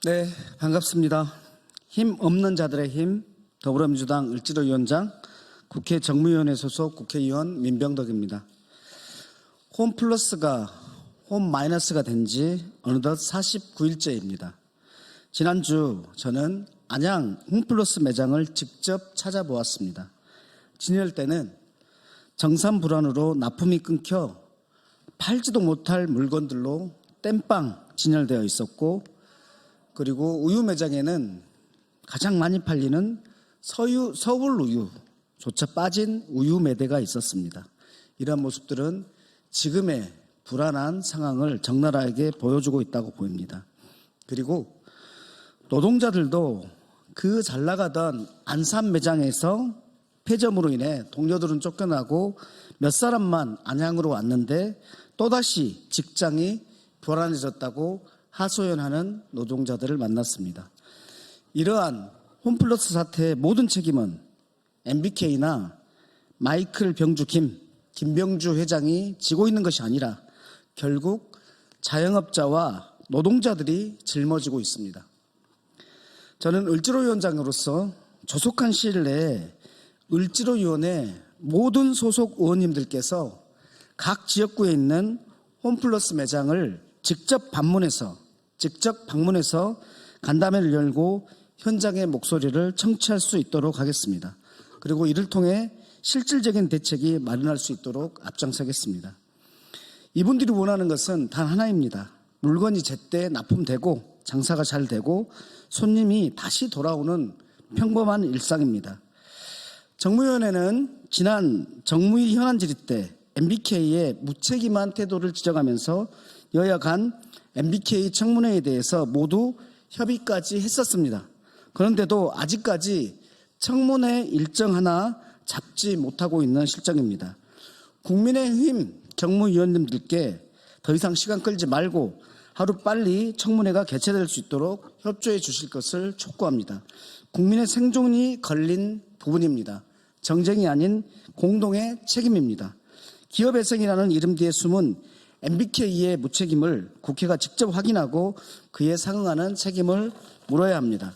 네, 반갑습니다. 힘 없는 자들의 힘, 더불어민주당 을지로위원장, 국회 정무위원회 소속 국회의원 민병덕입니다. 홈플러스가 홈마이너스가 된 지 어느덧 49일째입니다. 지난주 저는 안양 홈플러스 매장을 직접 찾아보았습니다. 진열 때는 정산 불안으로 납품이 끊겨 팔지도 못할 물건들로 땜빵 진열되어 있었고, 그리고 우유 매장에는 가장 많이 팔리는 서울 우유조차 빠진 우유 매대가 있었습니다. 이러한 모습들은 지금의 불안한 상황을 적나라하게 보여주고 있다고 보입니다. 그리고 노동자들도 그 잘 나가던 안산 매장에서 폐점으로 인해 동료들은 쫓겨나고 몇 사람만 안양으로 왔는데 또다시 직장이 불안해졌다고 하소연하는 노동자들을 만났습니다. 이러한 홈플러스 사태의 모든 책임은 MBK나 마이클 병주 김병주 회장이 지고 있는 것이 아니라 결국 자영업자와 노동자들이 짊어지고 있습니다. 저는 을지로위원장으로서 조속한 시일 내에 을지로위원회 모든 소속 의원님들께서 각 지역구에 있는 홈플러스 매장을 직접 방문해서 간담회를 열고 현장의 목소리를 청취할 수 있도록 하겠습니다. 그리고 이를 통해 실질적인 대책이 마련할 수 있도록 앞장서겠습니다. 이분들이 원하는 것은 단 하나입니다. 물건이 제때 납품되고 장사가 잘 되고 손님이 다시 돌아오는 평범한 일상입니다. 정무위원회는 지난 정무위 현안 질의 때 MBK의 무책임한 태도를 지적하면서 여야 간 MBK 청문회에 대해서 모두 협의까지 했었습니다. 그런데도 아직까지 청문회 일정 하나 잡지 못하고 있는 실정입니다. 국민의힘 정무위원님들께 더 이상 시간 끌지 말고 하루빨리 청문회가 개최될 수 있도록 협조해 주실 것을 촉구합니다. 국민의 생존이 걸린 부분입니다. 정쟁이 아닌 공동의 책임입니다. 기업회생이라는 이름 뒤에 숨은 MBK의 무책임을 국회가 직접 확인하고 그에 상응하는 책임을 물어야 합니다.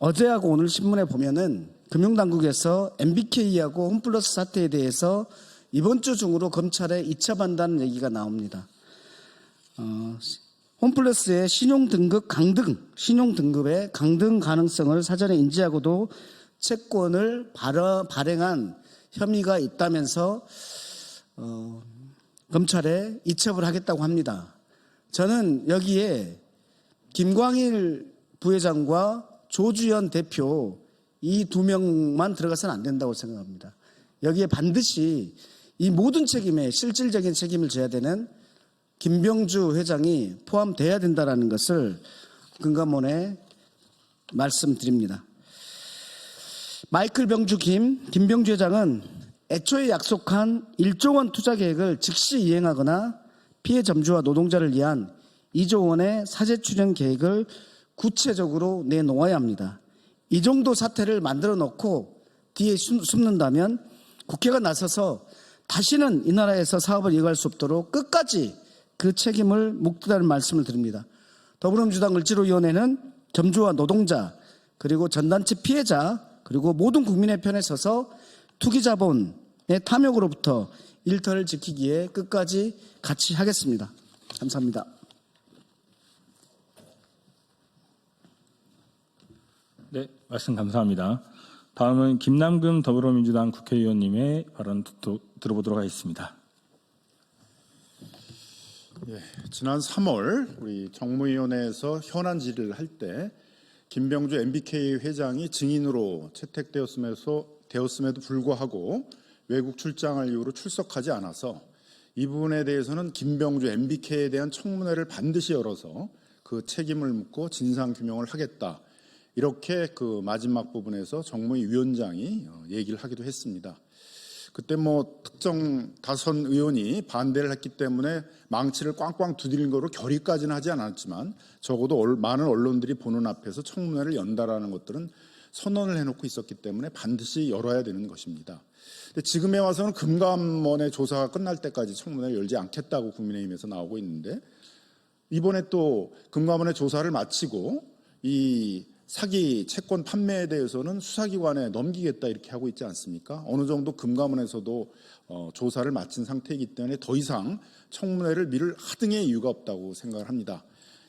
어제하고 오늘 신문에 보면은 금융당국에서 MBK하고 홈플러스 사태에 대해서 이번 주 중으로 검찰에 이첩한다는 얘기가 나옵니다. 홈플러스의 신용등급의 강등 가능성을 사전에 인지하고도 채권을 발행한 혐의가 있다면서 검찰에 이첩을 하겠다고 합니다. 저는 여기에 김광일 부회장과 조주현 대표 이 두 명만 들어가서는 안 된다고 생각합니다. 여기에 반드시 이 모든 책임에 실질적인 책임을 져야 되는 김병주 회장이 포함돼야 된다는 것을 금감원에 말씀드립니다. 마이클 병주 김병주 회장은 애초에 약속한 1조 원 투자 계획을 즉시 이행하거나 피해 점주와 노동자를 위한 2조 원의 사재 출연 계획을 구체적으로 내놓아야 합니다. 이 정도 사태를 만들어 놓고 뒤에 숨는다면 국회가 나서서 다시는 이 나라에서 사업을 이어갈 수 없도록 끝까지 그 책임을 묻겠다는 말씀을 드립니다. 더불어민주당 을지로위원회는 점주와 노동자 그리고 전단체 피해자 그리고 모든 국민의 편에 서서 투기자본의 탐욕으로부터 일터를 지키기에 끝까지 같이 하겠습니다. 감사합니다. 네, 말씀 감사합니다. 다음은 김남금 더불어민주당 국회의원님의 발언 들어보도록 하겠습니다. 지난 3월 우리 정무위원회에서 현안 질의를 할 때 김병주 MBK 회장이 증인으로 채택되었음에도 불구하고 외국 출장을 이유로 출석하지 않아서 이 부분에 대해서는 김병주 MBK에 대한 청문회를 반드시 열어서 그 책임을 묻고 진상규명을 하겠다. 이렇게 그 마지막 부분에서 정무위 위원장이 얘기를 하기도 했습니다. 그때 특정 다선 의원이 반대를 했기 때문에 망치를 꽝꽝 두드린 거로 결의까지는 하지 않았지만 적어도 많은 언론들이 보는 앞에서 청문회를 연다라는 것들은 선언을 해놓고 있었기 때문에 반드시 열어야 되는 것입니다. 근데 지금에 와서는 금감원의 조사가 끝날 때까지 청문회를 열지 않겠다고 국민의힘에서 나오고 있는데, 이번에 또 금감원의 조사를 마치고 이 사기 채권 판매에 대해서는 수사기관에 넘기겠다 이렇게 하고 있지 않습니까? 어느 정도 금감원에서도 조사를 마친 상태이기 때문에 더 이상 청문회를 미룰 하등의 이유가 없다고 생각을 합니다.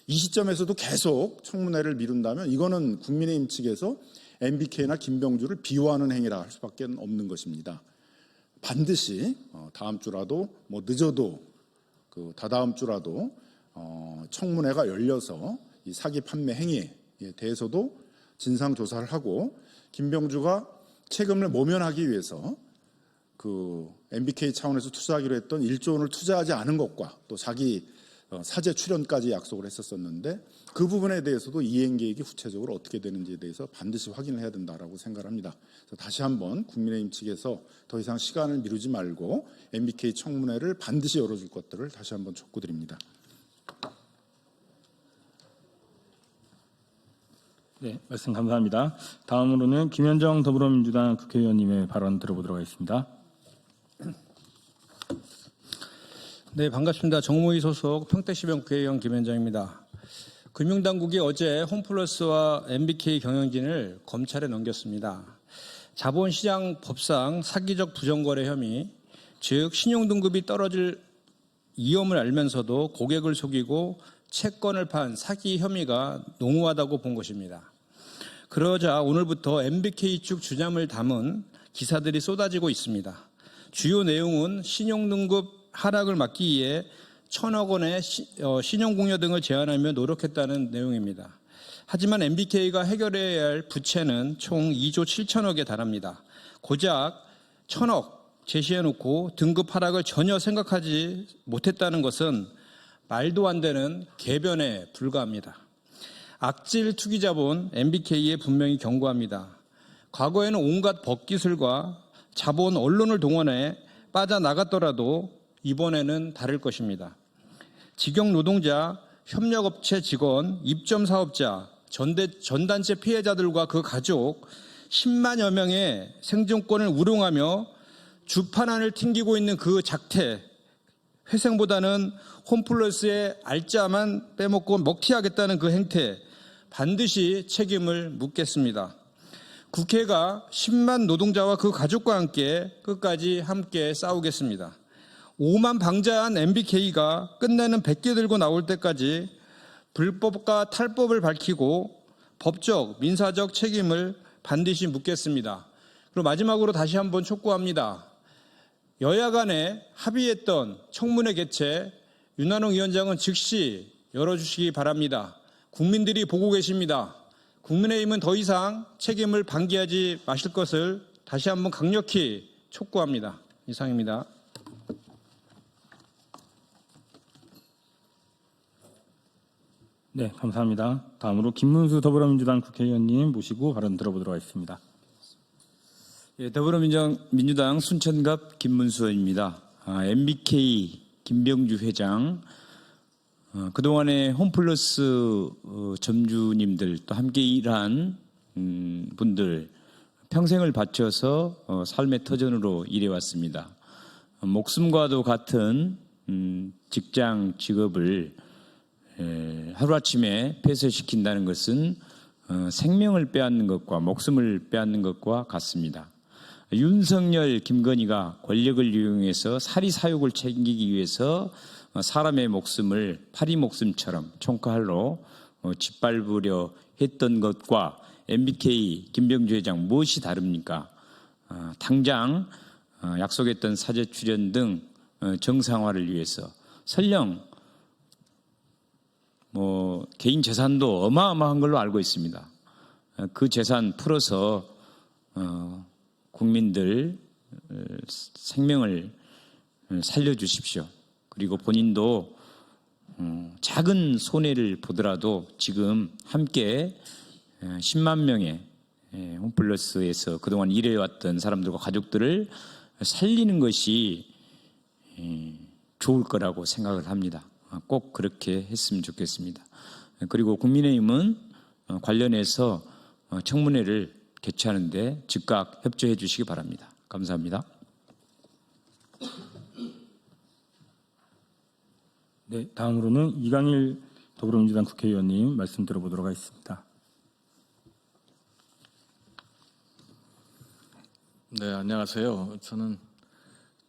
이 시점에서도 계속 청문회를 미룬다면 이거는 국민의힘 측에서 MBK나 김병주를 비호하는 행위라 할 수밖에 없는 것입니다. 반드시 다음 주라도 뭐 늦어도 다다음 주라도 청문회가 열려서 이 사기 판매 행위에 대해서도 진상 조사를 하고, 김병주가 책임을 모면하기 위해서 MBK 차원에서 투자하기로 했던 1조 원을 투자하지 않은 것과 또 자기 사제 출연까지 약속을 했었었는데, 그 부분에 대해서도 이행 계획이 구체적으로 어떻게 되는지에 대해서 반드시 확인을 해야 된다라고 생각을 합니다. 그래서 다시 한번 국민의힘 측에서 더 이상 시간을 미루지 말고 MBK 청문회를 반드시 열어줄 것들을 다시 한번 촉구드립니다. 네, 말씀 감사합니다. 다음으로는 김현정 더불어민주당 국회의원님의 발언 들어보도록 하겠습니다. 네, 반갑습니다. 정무위 소속 평택시병 국회의원 김현정입니다. 금융당국이 어제 홈플러스와 MBK 경영진을 검찰에 넘겼습니다. 자본시장 법상 사기적 부정거래 혐의, 즉 신용등급이 떨어질 위험을 알면서도 고객을 속이고 채권을 판 사기 혐의가 농후하다고 본 것입니다. 그러자 오늘부터 MBK 측 주장을 담은 기사들이 쏟아지고 있습니다. 주요 내용은 신용등급 하락을 막기 위해 1,000억 원의 신용공여 등을 제한하며 노력했다는 내용입니다. 하지만 MBK가 해결해야 할 부채는 총 2조 7천억에 달합니다. 고작 1,000억 제시해놓고 등급 하락을 전혀 생각하지 못했다는 것은 말도 안 되는 궤변에 불과합니다. 악질 투기자본 MBK에 분명히 경고합니다. 과거에는 온갖 법기술과 자본 언론을 동원해 빠져나갔더라도 이번에는 다를 것입니다. 직영 노동자, 협력업체 직원, 입점 사업자, 전단체 피해자들과 그 가족 10만여 명의 생존권을 우롱하며 주판안을 튕기고 있는 그 작태, 회생보다는 홈플러스의 알짜만 빼먹고 먹튀하겠다는 그 행태, 반드시 책임을 묻겠습니다. 국회가 10만 노동자와 그 가족과 끝까지 함께 싸우겠습니다. 오만 방자한 MBK가 끝내는 100개 들고 나올 때까지 불법과 탈법을 밝히고 법적, 민사적 책임을 반드시 묻겠습니다. 그리고 마지막으로 다시 한번 촉구합니다. 여야 간에 합의했던 청문회 개최 윤한홍 위원장은 즉시 열어주시기 바랍니다. 국민들이 보고 계십니다. 국민의힘은 더 이상 책임을 방기하지 마실 것을 다시 한번 강력히 촉구합니다. 이상입니다. 네, 감사합니다. 다음으로 김문수 더불어민주당 국회의원님 모시고 발언 들어보도록 하겠습니다. 예, 더불어민주당 순천갑 김문수입니다. MBK 김병주 회장, 그동안에 홈플러스 점주님들 또 함께 일한 분들 평생을 바쳐서 삶의 터전으로 일해왔습니다. 목숨과도 같은 직장 직업을 하루아침에 폐쇄시킨다는 것은 생명을 빼앗는 것과 목숨을 빼앗는 것과 같습니다. 윤석열, 김건희가 권력을 이용해서 사리사욕을 챙기기 위해서 사람의 목숨을 파리 목숨처럼 총칼로 짓밟으려 했던 것과 MBK 김병주 회장 무엇이 다릅니까? 당장 약속했던 사제 출연 등 정상화를 위해서 설령 개인 재산도 어마어마한 걸로 알고 있습니다. 그 재산 풀어서 국민들 생명을 살려주십시오. 그리고 본인도 작은 손해를 보더라도 지금 함께 10만 명의 홈플러스에서 그동안 일해왔던 사람들과 가족들을 살리는 것이 좋을 거라고 생각을 합니다. 꼭 그렇게 했으면 좋겠습니다. 그리고 국민의힘은 관련해서 청문회를 개최하는데 즉각 협조해 주시기 바랍니다. 감사합니다. 네, 다음으로는 이강일 더불어민주당 국회의원님 말씀 들어보도록 하겠습니다. 네, 안녕하세요. 저는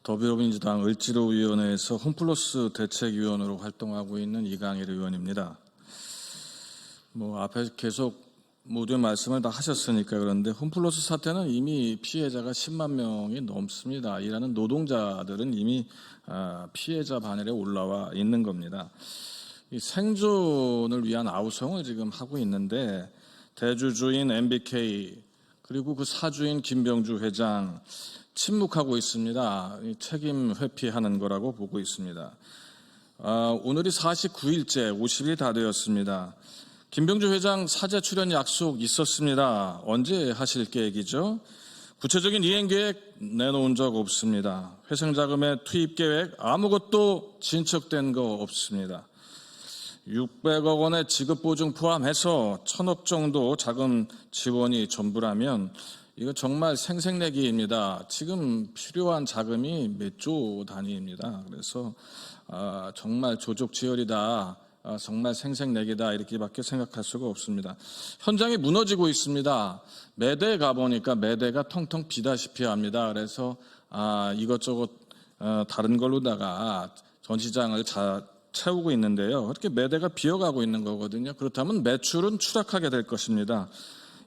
더불어민주당 을지로위원회에서 홈플러스 대책위원으로 활동하고 있는 이강일 의원입니다. 앞에 계속 모든 말씀을 다 하셨으니까 그런데 홈플러스 사태는 이미 피해자가 10만 명이 넘습니다. 일하는 노동자들은 이미 피해자 반열에 올라와 있는 겁니다. 이 생존을 위한 아우성을 지금 하고 있는데 대주주인 MBK 그리고 그 사주인 김병주 회장 침묵하고 있습니다. 책임 회피하는 거라고 보고 있습니다. 오늘이 49일째 50일이 다 되었습니다. 김병주 회장 사죄 출연 약속 있었습니다. 언제 하실 계획이죠? 구체적인 이행 계획 내놓은 적 없습니다. 회생자금의 투입 계획 아무것도 진척된 거 없습니다. 600억 원의 지급보증 포함해서 1000억 정도 자금 지원이 전부라면 이거 정말 생색내기입니다. 지금 필요한 자금이 몇 조 단위입니다. 그래서 정말 조족지혈이다. 정말 생색내기다 이렇게밖에 생각할 수가 없습니다. 현장이 무너지고 있습니다. 매대에 가보니까 매대가 텅텅 비다시피 합니다. 그래서 이것저것 다른 걸로다가 전시장을 채우고 있는데요. 그렇게 매대가 비어가고 있는 거거든요. 그렇다면 매출은 추락하게 될 것입니다.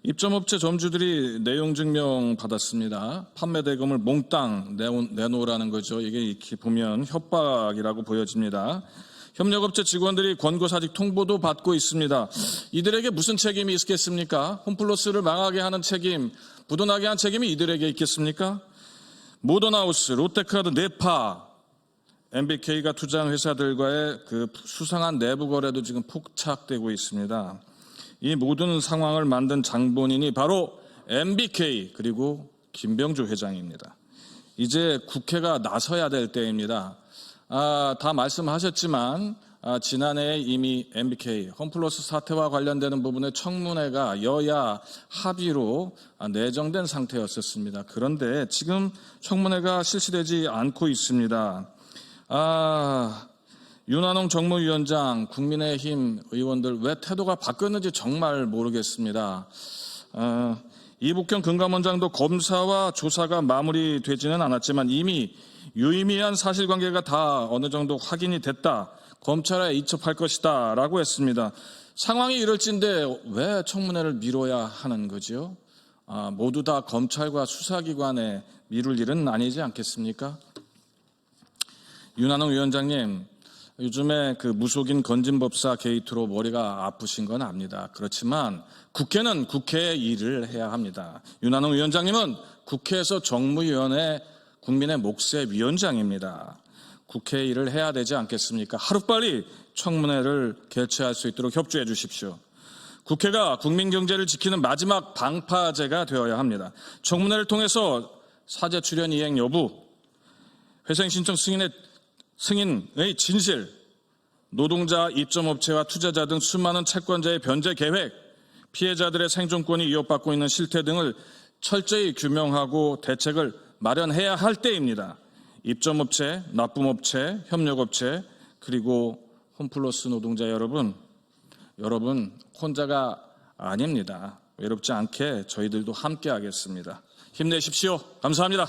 입점업체 점주들이 내용 증명 받았습니다. 판매 대금을 몽땅 내놓으라는 거죠. 이게 이렇게 보면 협박이라고 보여집니다. 협력업체 직원들이 권고사직 통보도 받고 있습니다. 이들에게 무슨 책임이 있겠습니까? 홈플러스를 망하게 하는 책임, 부도나게 한 책임이 이들에게 있겠습니까? 모던하우스, 롯데카드, 네파, MBK가 투자한 회사들과의 그 수상한 내부 거래도 지금 폭착되고 있습니다. 이 모든 상황을 만든 장본인이 바로 MBK 그리고 김병주 회장입니다. 이제 국회가 나서야 될 때입니다. 다 말씀하셨지만 지난해에 이미 MBK 홈플러스 사태와 관련되는 부분의 청문회가 여야 합의로 내정된 상태였었습니다. 그런데 지금 청문회가 실시되지 않고 있습니다. 윤한홍 정무위원장, 국민의힘 의원들 왜 태도가 바뀌었는지 정말 모르겠습니다. 이복경 금감원장도 검사와 조사가 마무리되지는 않았지만 이미 유의미한 사실관계가 다 어느 정도 확인이 됐다. 검찰에 이첩할 것이다 라고 했습니다. 상황이 이럴진데 왜 청문회를 미뤄야 하는 거죠? 모두 다 검찰과 수사기관에 미룰 일은 아니지 않겠습니까? 윤한홍 위원장님, 요즘에 그 무속인 건진법사 게이트로 머리가 아프신 건 압니다. 그렇지만 국회는 국회의 일을 해야 합니다. 윤한홍 위원장님은 국회에서 정무위원회 국민의 몫의 위원장입니다. 국회 일을 해야 되지 않겠습니까? 하루빨리 청문회를 개최할 수 있도록 협조해 주십시오. 국회가 국민 경제를 지키는 마지막 방파제가 되어야 합니다. 청문회를 통해서 사죄 출연 이행 여부, 회생 신청 승인의 진실, 노동자, 입점업체와 투자자 등 수많은 채권자의 변제 계획, 피해자들의 생존권이 위협받고 있는 실태 등을 철저히 규명하고 대책을 마련해야 할 때입니다. 입점업체, 납품업체, 협력업체, 그리고 홈플러스 노동자 여러분 혼자가 아닙니다. 외롭지 않게 저희들도 함께 하겠습니다. 힘내십시오. 감사합니다.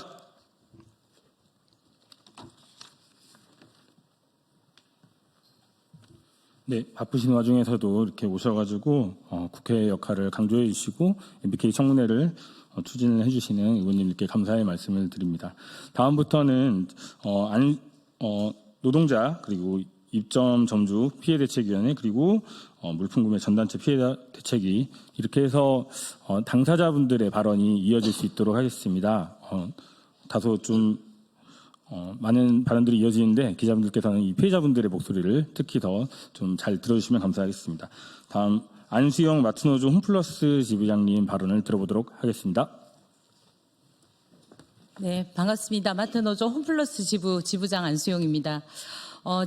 네, 바쁘신 와중에서도 이렇게 오셔가지고 국회의 역할을 강조해 주시고 MBK 청문회를 추진을 해주시는 의원님들께 감사의 말씀을 드립니다. 다음부터는 노동자 그리고 입점 점주 피해 대책위원회 그리고 물품 구매 전단체 피해 대책위 이렇게 해서 당사자분들의 발언이 이어질 수 있도록 하겠습니다. 다소 좀 많은 발언들이 이어지는데 기자분들께서는 이 피해자분들의 목소리를 특히 더 좀 잘 들어주시면 감사하겠습니다. 다음 안수영 마트노조 홈플러스 지부장님 발언을 들어보도록 하겠습니다. 네, 반갑습니다. 마트노조 홈플러스 지부장 안수영입니다.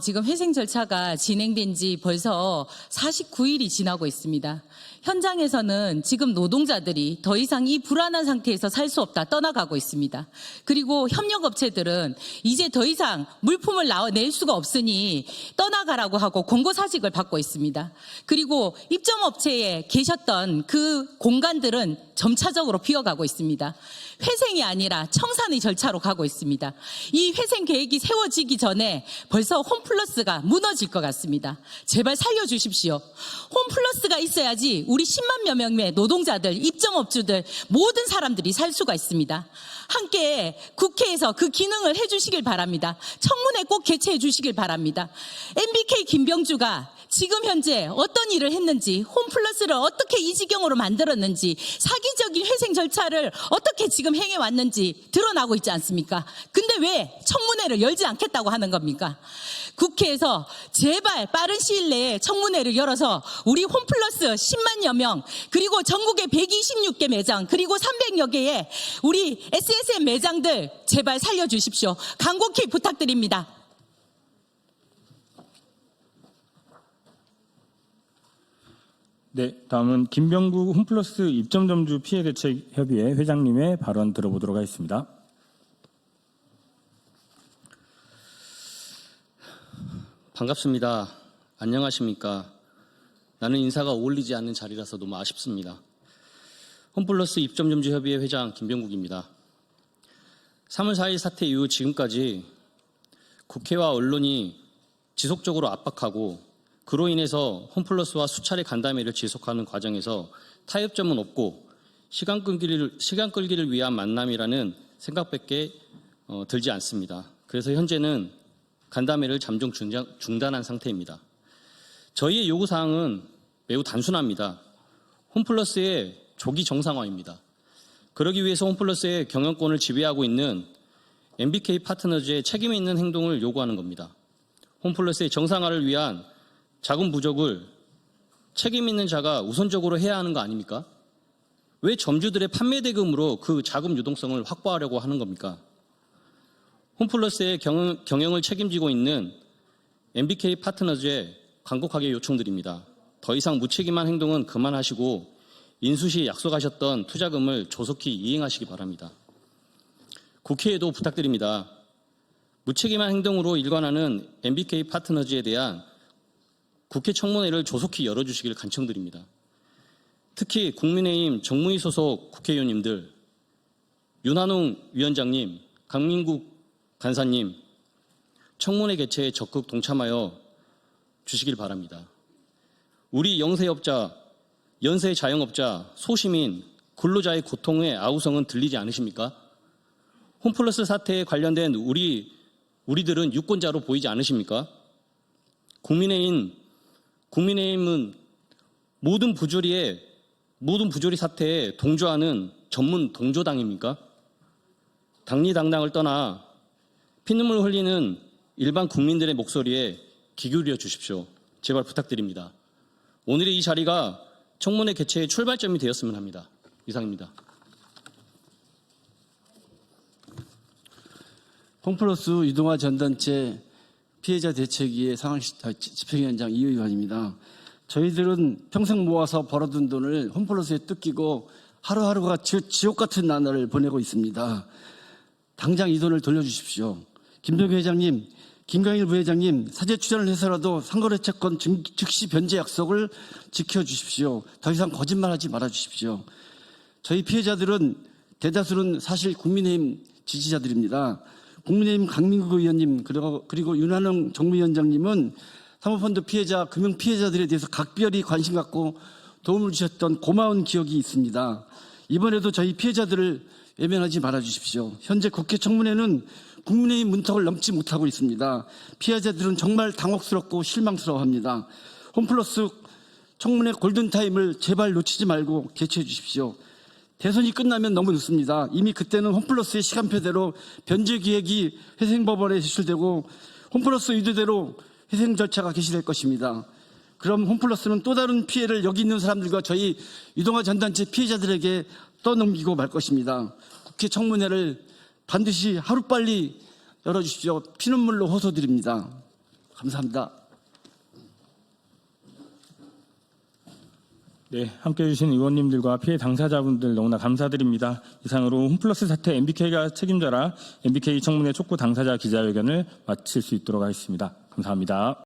지금 회생 절차가 진행된 지 벌써 49일이 지나고 있습니다. 현장에서는 지금 노동자들이 더 이상 이 불안한 상태에서 살 수 없다 떠나가고 있습니다. 그리고 협력업체들은 이제 더 이상 물품을 낼 수가 없으니 떠나가라고 하고 공고사직을 받고 있습니다. 그리고 입점업체에 계셨던 그 공간들은 점차적으로 비어가고 있습니다. 회생이 아니라 청산의 절차로 가고 있습니다. 이 회생 계획이 세워지기 전에 벌써 홈플러스가 무너질 것 같습니다. 제발 살려주십시오. 홈플러스가 있어야지 우리 10만 명의 노동자들, 입점업주들, 모든 사람들이 살 수가 있습니다. 함께 국회에서 그 기능을 해주시길 바랍니다. 청문회 꼭 개최해 주시길 바랍니다. MBK 김병주가 지금 현재 어떤 일을 했는지, 홈플러스를 어떻게 이 지경으로 만들었는지, 사기적인 회생 절차를 어떻게 지금 행해왔는지 드러나고 있지 않습니까? 근데 왜 청문회를 열지 않겠다고 하는 겁니까? 국회에서 제발 빠른 시일 내에 청문회를 열어서 우리 홈플러스 10만여 명, 그리고 전국의 126개 매장, 그리고 300여 개의 우리 SSM 매장들 제발 살려주십시오. 간곡히 부탁드립니다. 네, 다음은 김병구 홈플러스 입점점주 피해대책협의회 회장님의 발언 들어보도록 하겠습니다. 반갑습니다. 안녕하십니까. 나는 인사가 어울리지 않는 자리라서 너무 아쉽습니다. 홈플러스 입점점주협의회 회장 김병국입니다. 3월 4일 사태 이후 지금까지 국회와 언론이 지속적으로 압박하고 그로 인해서 홈플러스와 수차례 간담회를 지속하는 과정에서 타협점은 없고 시간 끌기를 위한 만남이라는 생각밖에 들지 않습니다. 그래서 현재는 간담회를 잠정 중단한 상태입니다. 저희의 요구사항은 매우 단순합니다. 홈플러스의 조기 정상화입니다. 그러기 위해서 홈플러스의 경영권을 지배하고 있는 MBK 파트너즈의 책임 있는 행동을 요구하는 겁니다. 홈플러스의 정상화를 위한 자금 부족을 책임 있는 자가 우선적으로 해야 하는 거 아닙니까? 왜 점주들의 판매 대금으로 그 자금 유동성을 확보하려고 하는 겁니까? 홈플러스의 경영을 책임지고 있는 MBK 파트너즈에 간곡하게 요청드립니다. 더 이상 무책임한 행동은 그만하시고 인수 시 약속하셨던 투자금을 조속히 이행하시기 바랍니다. 국회에도 부탁드립니다. 무책임한 행동으로 일관하는 MBK 파트너즈에 대한 국회 청문회를 조속히 열어주시길 간청드립니다. 특히 국민의힘 정무위 소속 국회의원님들, 윤한홍 위원장님, 강민국 간사님, 청문회 개최에 적극 동참하여 주시길 바랍니다. 우리 영세업자, 연세 자영업자, 소시민, 근로자의 고통의 아우성은 들리지 않으십니까? 홈플러스 사태에 관련된 우리들은 유권자로 보이지 않으십니까? 국민의힘은 모든 부조리 사태에 동조하는 전문 동조당입니까? 당리당당을 떠나 피눈물 흘리는 일반 국민들의 목소리에 귀 기울여 주십시오. 제발 부탁드립니다. 오늘의 이 자리가 청문회 개최의 출발점이 되었으면 합니다. 이상입니다. 홈플러스 유동화 전단체 피해자 대책위의 상황시 집행위원장 이 의원입니다. 저희들은 평생 모아서 벌어둔 돈을 홈플러스에 뜯기고 하루하루가 지옥 같은 나날을 보내고 있습니다. 당장 이 돈을 돌려주십시오. 김병규 회장님, 김광일 부회장님, 사제 출연을 해서라도 상거래 채권 즉시 변제 약속을 지켜주십시오. 더 이상 거짓말하지 말아주십시오. 저희 피해자들은 대다수는 사실 국민의힘 지지자들입니다. 국민의힘 강민국 의원님 그리고 윤한홍 정무위원장님은 사모펀드 피해자, 금융 피해자들에 대해서 각별히 관심 갖고 도움을 주셨던 고마운 기억이 있습니다. 이번에도 저희 피해자들을 외면하지 말아주십시오. 현재 국회 청문회는 국민의힘 문턱을 넘지 못하고 있습니다. 피해자들은 정말 당혹스럽고 실망스러워합니다. 홈플러스 청문회 골든타임을 제발 놓치지 말고 개최해 주십시오. 대선이 끝나면 너무 늦습니다. 이미 그때는 홈플러스의 시간표대로 변제 기획이 회생법원에 제출되고 홈플러스 의도대로 회생 절차가 개시될 것입니다. 그럼 홈플러스는 또 다른 피해를 여기 있는 사람들과 저희 유동화 전단체 피해자들에게 떠넘기고 말 것입니다. 국회 청문회를 반드시 하루빨리 열어주십시오. 피눈물로 호소드립니다. 감사합니다. 네, 함께해 주신 의원님들과 피해 당사자분들 너무나 감사드립니다. 이상으로 홈플러스 사태 MBK가 책임져라 MBK 청문회 촉구 당사자 기자회견을 마칠 수 있도록 하겠습니다. 감사합니다.